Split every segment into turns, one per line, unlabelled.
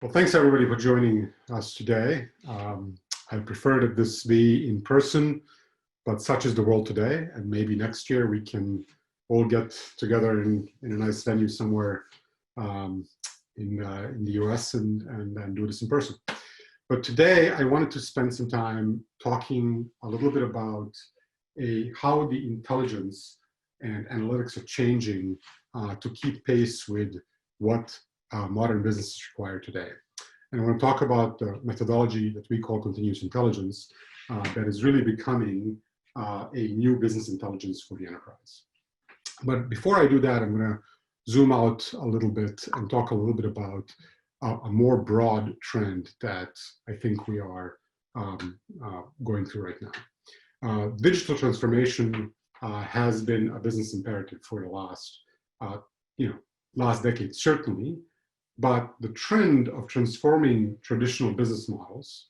Well, thanks everybody for joining us today. I prefer that this be in person, but such is the world today. And maybe next year we can all get together in a nice venue somewhere in the US and do this in person. But today I wanted to spend some time talking a little bit about how the intelligence and analytics are changing to keep pace with what modern businesses require today. And I want to talk about the methodology that we call continuous intelligence that is really becoming a new business intelligence for the enterprise. But before I do that, I'm going to zoom out a little bit and talk a little bit about a more broad trend that I think we are going through right now. Digital transformation has been a business imperative for the last decade, certainly. But the trend of transforming traditional business models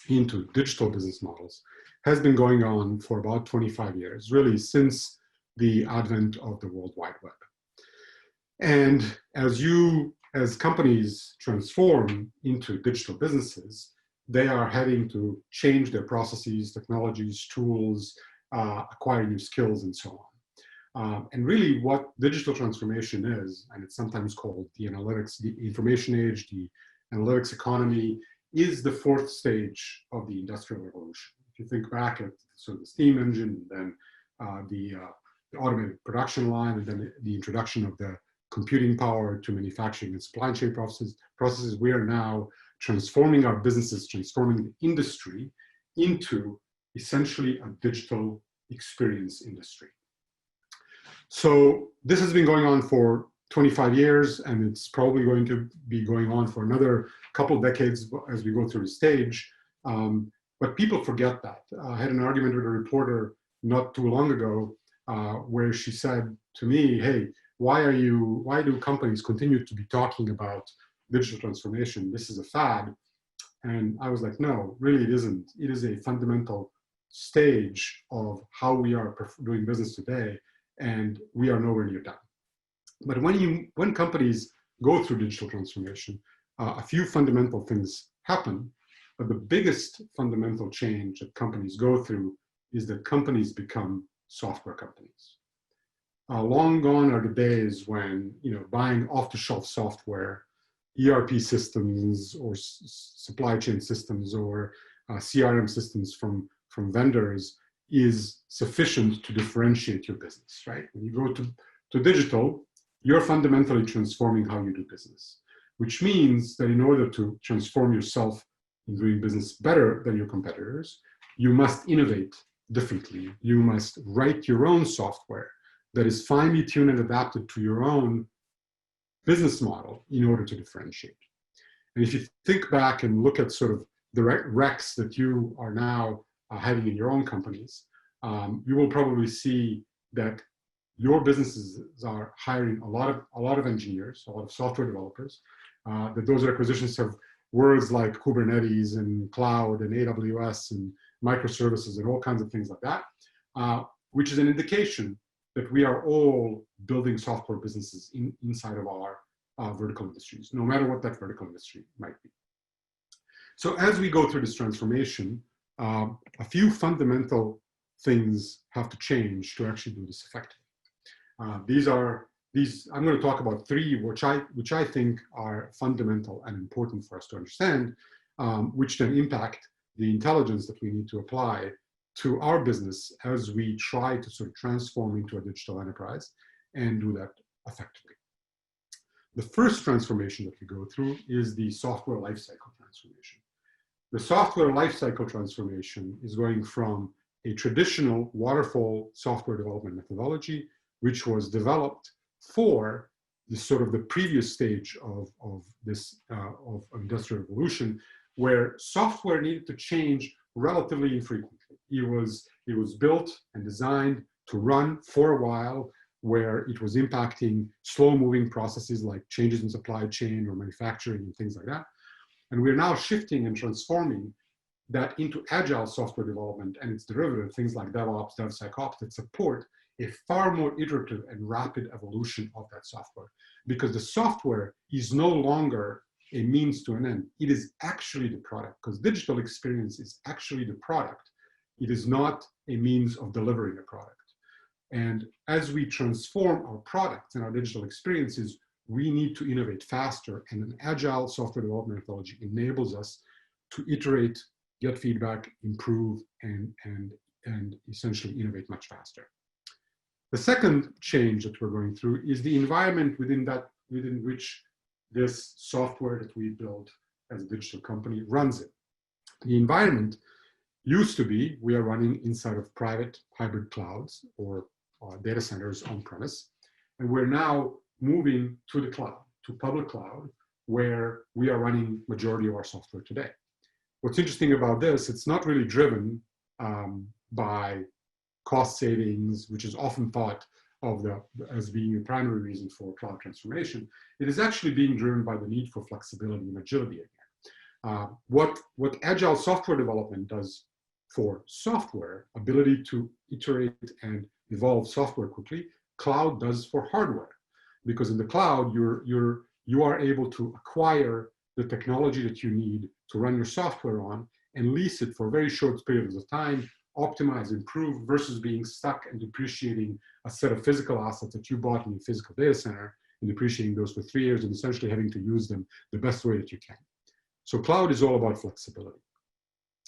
into digital business models has been going on for about 25 years, really since the advent of the World Wide Web. And as companies transform into digital businesses, they are having to change their processes, technologies, tools, acquire new skills, and so on. And really what digital transformation is, and it's sometimes called the analytics, the information age, the analytics economy, is the fourth stage of the Industrial Revolution. If you think back at sort of the steam engine, and then the automated production line, and then the introduction of the computing power to manufacturing and supply chain processes, we are now transforming our businesses, transforming the industry into essentially a digital experience industry. So this has been going on for 25 years, and it's probably going to be going on for another couple of decades as we go through the stage. But people forget that. I had an argument with a reporter not too long ago where she said to me, hey, why do companies continue to be talking about digital transformation? This is a fad. And I was like, no, really it isn't. It is a fundamental stage of how we are doing business today. And we are nowhere near done. But when companies go through digital transformation, a few fundamental things happen. But the biggest fundamental change that companies go through is that companies become software companies. Long gone are the days when buying off-the-shelf software, ERP systems, or supply chain systems, or CRM systems from vendors is sufficient to differentiate your business, right? When you go to digital, you're fundamentally transforming how you do business, which means that in order to transform yourself in doing business better than your competitors, you must innovate differently. You must write your own software that is finely tuned and adapted to your own business model in order to differentiate. And if you think back and look at sort of the recs that you are now having in your own companies, you will probably see that your businesses are hiring a lot of engineers, a lot of software developers, that those acquisitions have words like Kubernetes and cloud and AWS and microservices and all kinds of things like that, which is an indication that we are all building software businesses inside of our vertical industries, no matter what that vertical industry might be. So as we go through this transformation, a few fundamental things have to change to actually do this effectively. I'm going to talk about three, which I think are fundamental and important for us to understand, which then impact the intelligence that we need to apply to our business as we try to sort of transform into a digital enterprise and do that effectively. The first transformation that we go through is the software lifecycle transformation. The software lifecycle transformation is going from a traditional waterfall software development methodology, which was developed for the previous stage of industrial revolution, where software needed to change relatively infrequently. It was built and designed to run for a while, where it was impacting slow-moving processes like changes in supply chain or manufacturing and things like that. And we're now shifting and transforming that into agile software development and its derivative, things like DevOps, DevSecOps, that support a far more iterative and rapid evolution of that software. Because the software is no longer a means to an end. It is actually the product, because digital experience is actually the product. It is not a means of delivering a product. And as we transform our products and our digital experiences, we need to innovate faster. And an agile software development methodology enables us to iterate, get feedback, improve, and essentially innovate much faster. The second change that we're going through is the environment within which this software that we build as a digital company runs in. The environment used to be, we are running inside of private hybrid clouds or data centers on premise. And we're now moving to the cloud, to public cloud, where we are running majority of our software today. What's interesting about this, it's not really driven by cost savings, which is often thought of as being the primary reason for cloud transformation. It is actually being driven by the need for flexibility and agility again. What agile software development does for software, ability to iterate and evolve software quickly, cloud does for hardware. Because in the cloud, you are able to acquire the technology that you need to run your software on and lease it for very short periods of time, optimize, improve, versus being stuck and depreciating a set of physical assets that you bought in a physical data center and depreciating those for 3 years and essentially having to use them the best way that you can. So cloud is all about flexibility.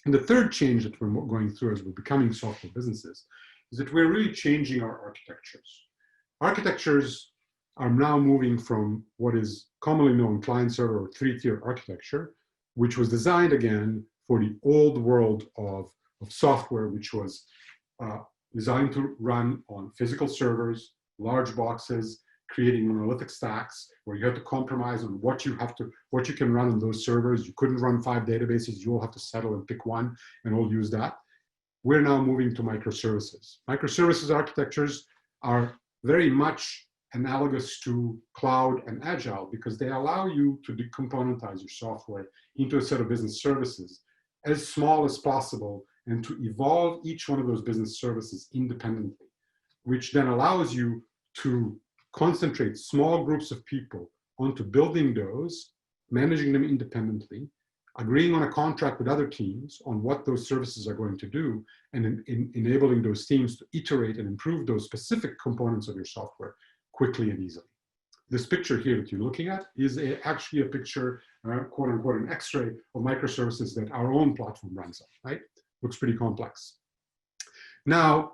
And the third change that we're going through as we're becoming software businesses is that we're really changing our architectures. Architectures are now moving from what is commonly known client-server or 3-tier architecture, which was designed again for the old world of software, which was designed to run on physical servers, large boxes, creating monolithic stacks where you have to compromise on what you can run on those servers. You couldn't run 5 databases. You all have to settle and pick one and all use that. We're now moving to microservices. Microservices architectures are very much analogous to cloud and agile because they allow you to decomponentize your software into a set of business services as small as possible and to evolve each one of those business services independently, which then allows you to concentrate small groups of people onto building those, managing them independently, agreeing on a contract with other teams on what those services are going to do, and enabling those teams to iterate and improve those specific components of your software quickly and easily. This picture here that you're looking at is actually a picture, quote unquote, an X-ray of microservices that our own platform runs on, right? Looks pretty complex. Now,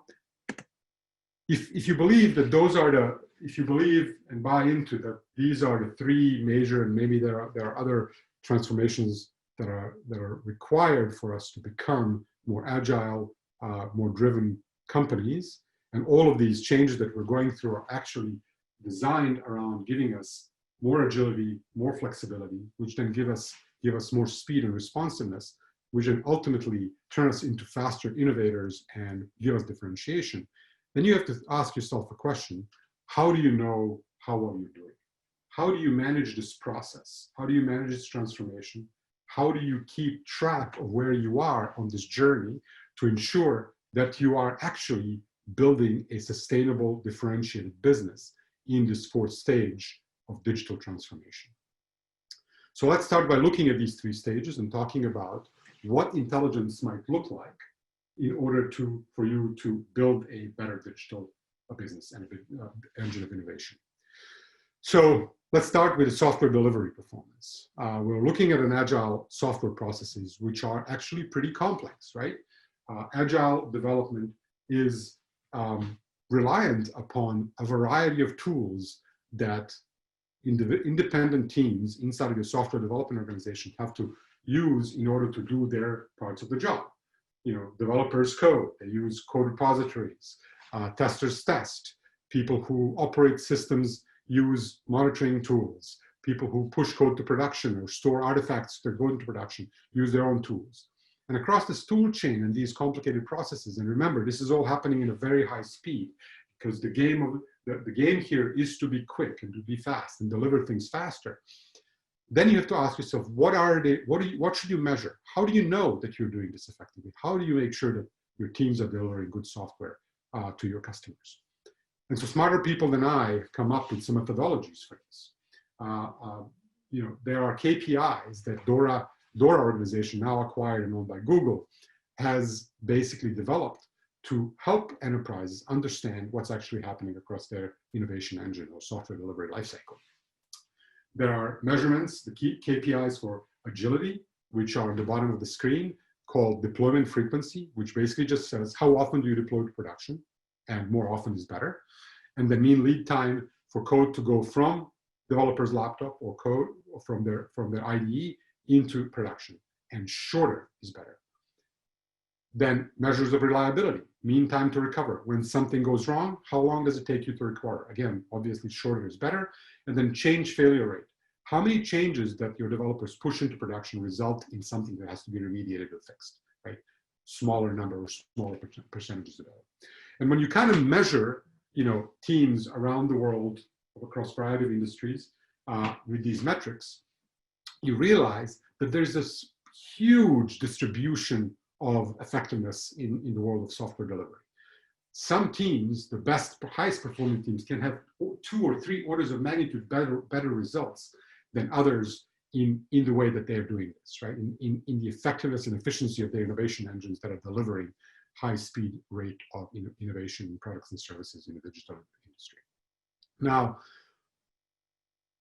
if you believe that if you believe and buy into that these are the 3 major, and maybe there are other transformations that are required for us to become more agile, more driven companies, and all of these changes that we're going through are actually designed around giving us more agility, more flexibility, which then give us more speed and responsiveness, which then ultimately turn us into faster innovators and give us differentiation. Then you have to ask yourself a question: how do you know how well you're doing? How do you manage this process? How do you manage this transformation? How do you keep track of where you are on this journey to ensure that you are actually building a sustainable, differentiated business in this 4th stage of digital transformation? So let's start by looking at these 3 stages and talking about what intelligence might look like in order for you to build a better digital business and an engine of innovation. So let's start with the software delivery performance. We're looking at an agile software processes, which are actually pretty complex, right? Agile development is reliant upon a variety of tools that independent teams inside of your software development organization have to use in order to do their parts of the job. You know, developers code, they use code repositories, testers test, people who operate systems use monitoring tools, people who push code to production or store artifacts that go into production use their own tools. And across this tool chain and these complicated processes, and remember, this is all happening in a very high speed because the game here is to be quick and to be fast and deliver things faster. Then you have to ask yourself, what should you measure? How do you know that you're doing this effectively? How do you make sure that your teams are delivering good software to your customers? And so smarter people than I come up with some methodologies for this. there are KPIs that DORA organization, now acquired and owned by Google, has basically developed to help enterprises understand what's actually happening across their innovation engine or software delivery lifecycle. There are measurements, the key KPIs for agility, which are at the bottom of the screen, called deployment frequency, which basically just says how often do you deploy to production, and more often is better. And the mean lead time for code to go from developer's laptop or code or from their IDE into production, and shorter is better. Then measures of reliability, mean time to recover. When something goes wrong, how long does it take you to recover? Again, obviously shorter is better. And then change failure rate. How many changes that your developers push into production result in something that has to be remediated or fixed, right? Smaller number or smaller percentages of it. And when you kind of measure, teams around the world across a variety of industries with these metrics, you realize that there's this huge distribution of effectiveness in the world of software delivery. Some teams, the best, highest performing teams, can have 2 or 3 orders of magnitude better results than others in the way that they're doing this, right? In the effectiveness and efficiency of their innovation engines that are delivering high speed rate of innovation in products and services in the digital industry. Now,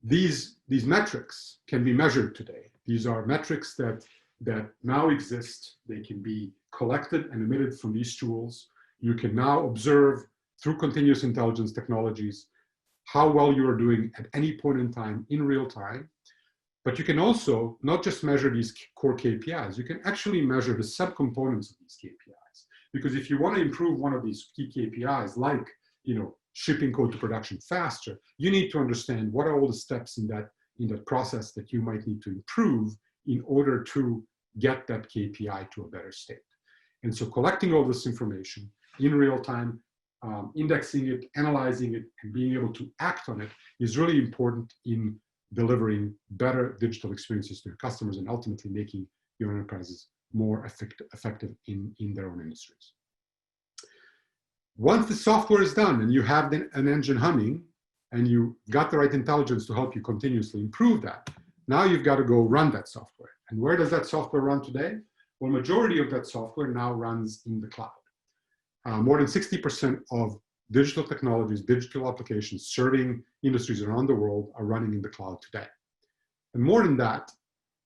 these metrics can be measured today. These are metrics that now exist. They can be collected and emitted from these tools. You can now observe through continuous intelligence technologies how well you are doing at any point in time in real time. But you can also not just measure these core KPIs, you can actually measure the subcomponents of these KPIs. Because if you want to improve one of these key KPIs, like shipping code to production faster, you need to understand what are all the steps in that process that you might need to improve in order to get that KPI to a better state. And so collecting all this information in real time, indexing it, analyzing it, and being able to act on it is really important in delivering better digital experiences to your customers and ultimately making your enterprises more effective in their own industries. Once the software is done and you have an engine humming and you got the right intelligence to help you continuously improve that, now you've got to go run that software. And where does that software run today? Well, majority of that software now runs in the cloud. More than 60% of digital technologies, digital applications serving industries around the world are running in the cloud today. And more than that,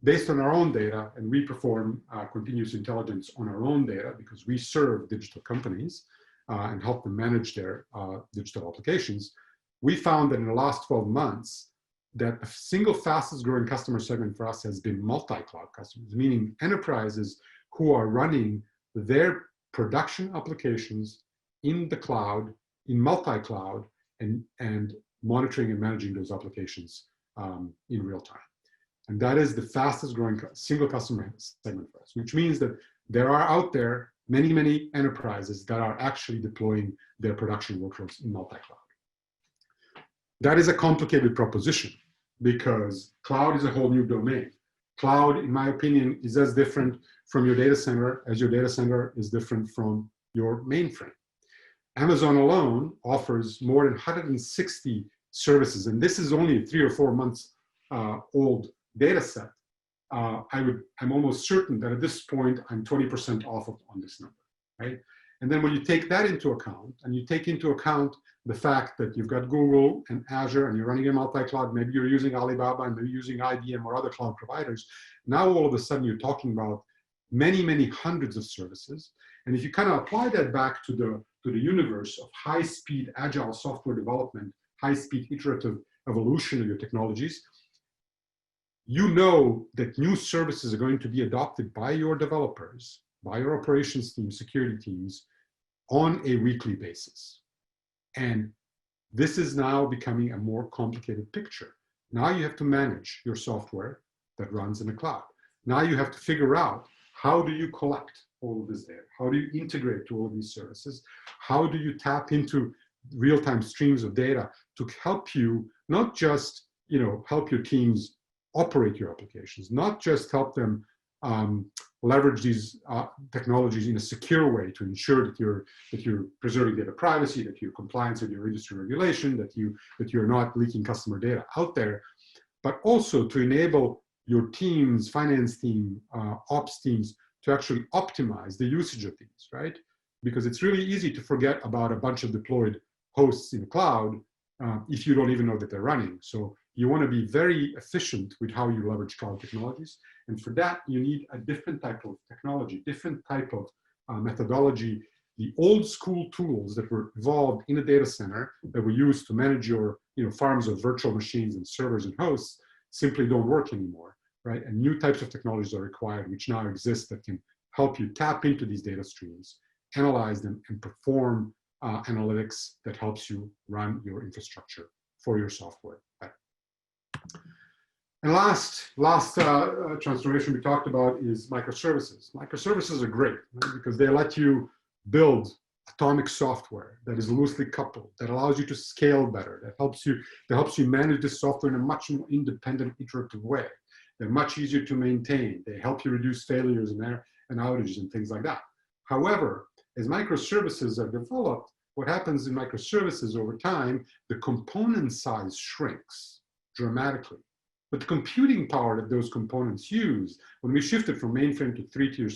based on our own data, and we perform continuous intelligence on our own data because we serve digital companies and help them manage their digital applications, we found that in the last 12 months, that the single fastest growing customer segment for us has been multi-cloud customers, meaning enterprises who are running their production applications in the cloud, in multi-cloud, and monitoring and managing those applications in real time. And that is the fastest growing single customer segment for us, which means that there are out there many, many enterprises that are actually deploying their production workloads in multi-cloud. That is a complicated proposition because cloud is a whole new domain. Cloud, in my opinion, is as different from your data center as your data center is different from your mainframe. Amazon alone offers more than 160 services, and this is only a 3 or 4 months old data set. I'm almost certain that at this point, I'm 20% off on this number, right? And then when you take that into account, and you take into account the fact that you've got Google and Azure, and you're running a multi-cloud, maybe you're using Alibaba, and maybe you're using IBM or other cloud providers, now all of a sudden you're talking about many, many hundreds of services. And if you kind of apply that back to the universe of high-speed agile software development, high-speed iterative evolution of your technologies, you know that new services are going to be adopted by your developers, by your operations teams, security teams, on a weekly basis. And this is now becoming a more complicated picture. Now you have to manage your software that runs in the cloud. Now you have to figure out, how do you collect all of this data? How do you integrate to all of these services? How do you tap into real-time streams of data to help you, not just help your teams operate your applications, not just help them leverage these technologies in a secure way to ensure that you're preserving data privacy, that you're compliant with your industry regulation, that you're not leaking customer data out there, but also to enable your teams, finance team, ops teams, to actually optimize the usage of these, right? Because it's really easy to forget about a bunch of deployed hosts in the cloud if you don't even know that they're running. So you want to be very efficient with how you leverage cloud technologies. And for that, you need a different type of technology, different type of methodology. The old school tools that were evolved in a data center that were used to manage your farms of virtual machines and servers and hosts simply don't work anymore, right? And new types of technologies are required, which now exist that can help you tap into these data streams, analyze them, and perform analytics that helps you run your infrastructure for your software better. And last transformation we talked about is microservices. Microservices are great, right? Because they let you build atomic software that is loosely coupled, that allows you to scale better, that helps you manage this software in a much more independent, iterative way. They're much easier to maintain. They help you reduce failures and outages and things like that. However, as microservices are developed, what happens in microservices over time, the component size shrinks dramatically. But the computing power that those components use, when we shifted from mainframe to three-tier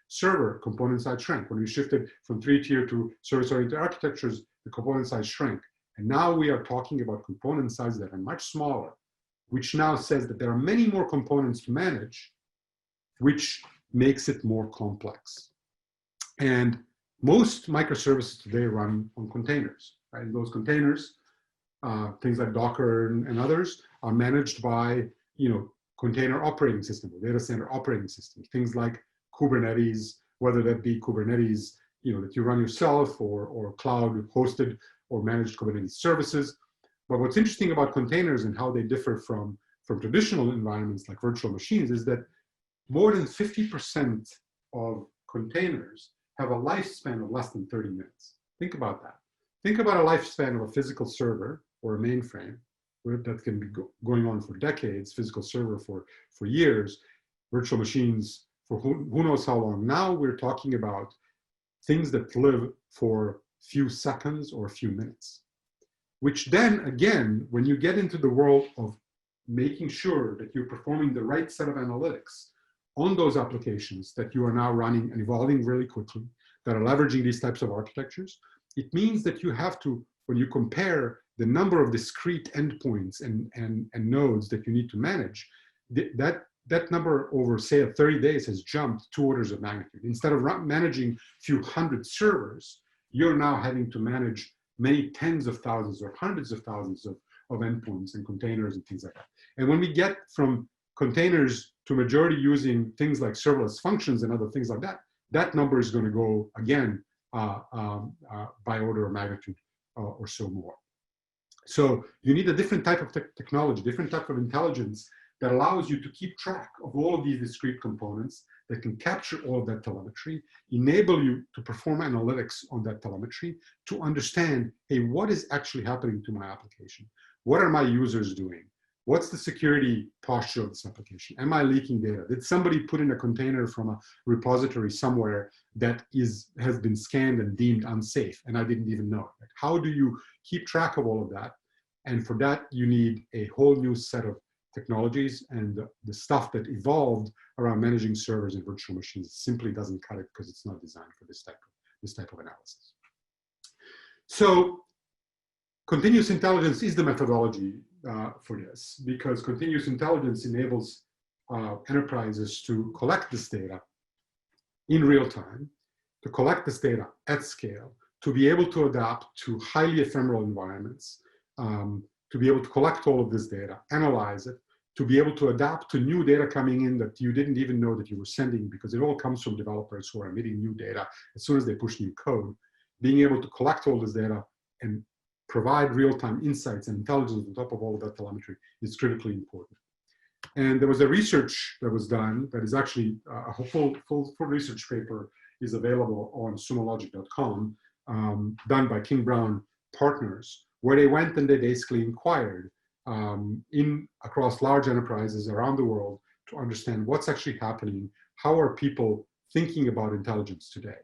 server, component size shrank. When we shifted from three-tier to service-oriented architectures, the component size shrank. And now we are talking about component sizes that are much smaller, which now says that there are many more components to manage, which makes it more complex. And most microservices today run on containers, right? Those containers, things like Docker and others, are managed by, container operating system or data center operating system. Things like Kubernetes, whether that be Kubernetes, that you run yourself, or cloud hosted or managed Kubernetes services. But what's interesting about containers and how they differ from traditional environments like virtual machines is that more than 50% of containers have a lifespan of less than 30 minutes. Think about that. Think about a lifespan of a physical server or a mainframe that can be going on for decades, physical server for years, virtual machines for who knows how long. Now we're talking about things that live for a few seconds or a few minutes, which then again, when you get into the world of making sure that you're performing the right set of analytics on those applications that you are now running and evolving really quickly, that are leveraging these types of architectures, it means that you have to, when you compare the number of discrete endpoints and nodes that you need to manage, that number over, say, 30 days has jumped 2 orders of magnitude. Instead of managing a few hundred servers, you're now having to manage many tens of thousands or hundreds of thousands of endpoints and containers and things like that. And when we get from containers to majority using things like serverless functions and other things like that, that number is going to go again by order of magnitude or so more. So you need a different type of technology, different type of intelligence that allows you to keep track of all of these discrete components that can capture all of that telemetry, enable you to perform analytics on that telemetry, to understand, hey, what is actually happening to my application? What are my users doing? What's the security posture of this application? Am I leaking data? Did somebody put in a container from a repository somewhere that has been scanned and deemed unsafe and I didn't even know? Like, how do you keep track of all of that? And for that, you need a whole new set of technologies, and the stuff that evolved around managing servers and virtual machines simply doesn't cut it because it's not designed for this type of analysis. So continuous intelligence is the methodology for this, because continuous intelligence enables enterprises to collect this data in real time, to collect this data at scale, to be able to adapt to highly ephemeral environments, to be able to collect all of this data, analyze it, to be able to adapt to new data coming in that you didn't even know that you were sending, because it all comes from developers who are emitting new data as soon as they push new code. Being able to collect all this data and provide real-time insights and intelligence on top of all of that telemetry is critically important. And there was a research that was done that is actually a full research paper is available on sumologic.com, done by King Brown Partners, where they went and they basically inquired across large enterprises around the world to understand what's actually happening, how are people thinking about intelligence today.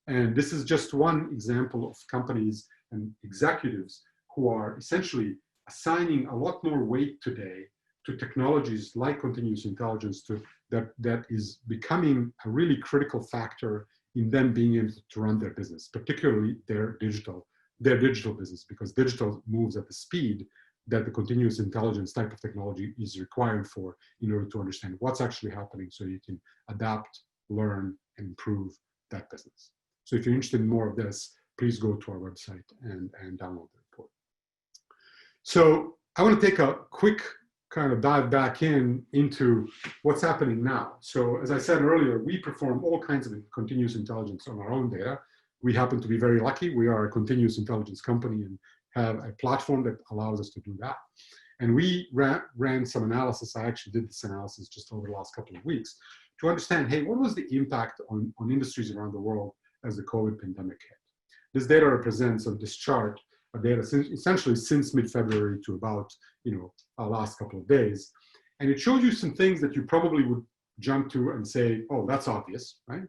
And this is just one example of companies and executives who are essentially assigning a lot more weight today to technologies like continuous intelligence that is becoming a really critical factor in them being able to run their business, particularly their digital business, because digital moves at the speed that the continuous intelligence type of technology is required for in order to understand what's actually happening so you can adapt, learn, and improve that business. So if you're interested in more of this, please go to our website and download the report. So I want to take a quick kind of dive back into what's happening now. So as I said earlier, we perform all kinds of continuous intelligence on our own data. We happen to be very lucky. We are a continuous intelligence company and have a platform that allows us to do that. And we ran some analysis. I actually did this analysis just over the last couple of weeks to understand, hey, what was the impact on industries around the world as the COVID pandemic hit? This data represents, on this chart, data essentially since mid-February to about, our last couple of days. And it shows you some things that you probably would jump to and say, oh, that's obvious, right?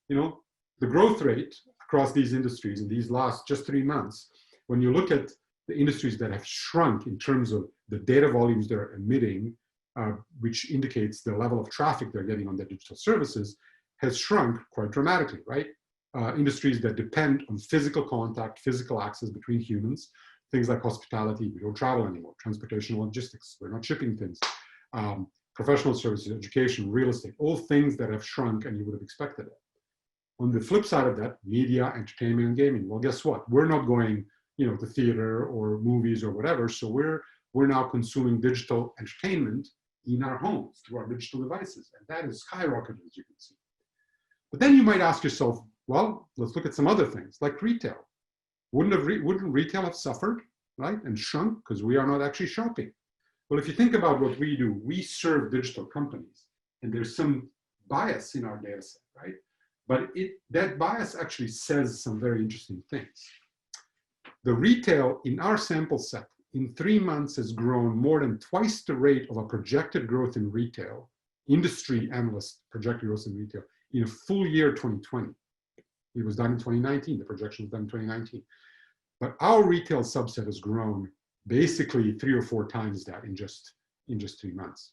The growth rate across these industries in these last just 3 months, when you look at the industries that have shrunk in terms of the data volumes they're emitting, which indicates the level of traffic they're getting on their digital services, has shrunk quite dramatically, right? Industries that depend on physical contact, physical access between humans, things like hospitality, we don't travel anymore, transportation, logistics, we're not shipping things, professional services, education, real estate, all things that have shrunk and you would have expected it. On the flip side of that, media, entertainment, and gaming. Well, guess what? We're not going, to theater or movies or whatever. So we're now consuming digital entertainment in our homes through our digital devices, and that is skyrocketed, as you can see. But then you might ask yourself, well, let's look at some other things like retail. Wouldn't retail have suffered, right, and shrunk because we are not actually shopping? Well, if you think about what we do, we serve digital companies, and there's some bias in our data set, right? But that bias actually says some very interesting things. The retail in our sample set in 3 months has grown more than twice the rate of a projected growth in retail. Industry analysts projected growth in retail in a full year 2020. It was done in 2019, the projection was done in 2019. But our retail subset has grown basically 3 or 4 times that in just 3 months,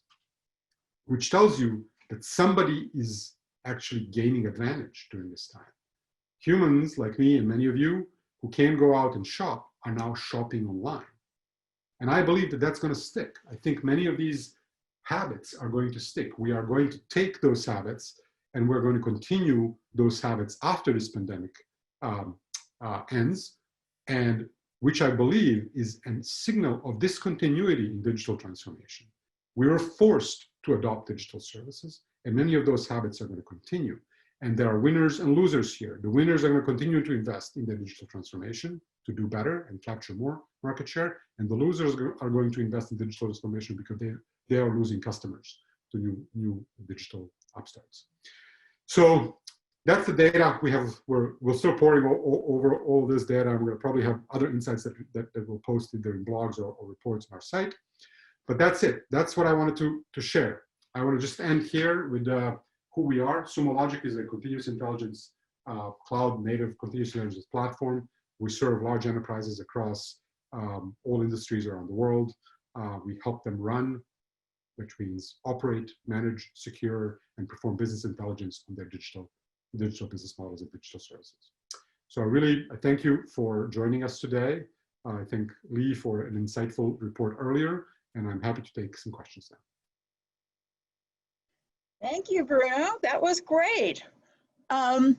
which tells you that somebody is actually gaining advantage during this time. Humans like me and many of you who can go out and shop are now shopping online. And I believe that that's going to stick. I think many of these habits are going to stick. We are going to take those habits and we're going to continue those habits after this pandemic ends, and which I believe is a signal of discontinuity in digital transformation. We were forced to adopt digital services, and many of those habits are going to continue. And there are winners and losers here. The winners are going to continue to invest in their digital transformation to do better and capture more market share. And the losers are going to invest in digital transformation because they are losing customers to new digital upstarts. So that's the data we have. We're still pouring over all this data. And we're going to probably have other insights that we'll post either in blogs or reports on our site. But that's it. That's what I wanted to share. I want to just end here with who we are. Sumo Logic is a continuous intelligence, cloud native continuous intelligence platform. We serve large enterprises across all industries around the world. We help them run, which means operate, manage, secure, and perform business intelligence on their digital business models and digital services. So I thank you for joining us today. I thank Lee for an insightful report earlier, and I'm happy to take some questions now.
Thank you, Bruno. That was great. I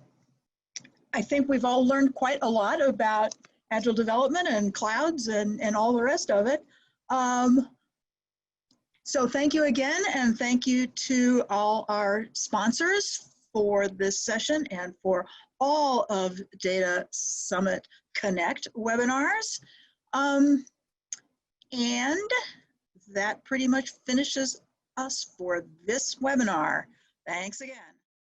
think we've all learned quite a lot about agile development and clouds and all the rest of it. So thank you again, and thank you to all our sponsors for this session and for all of Data Summit Connect webinars. And that pretty much finishes us for this webinar. Thanks again.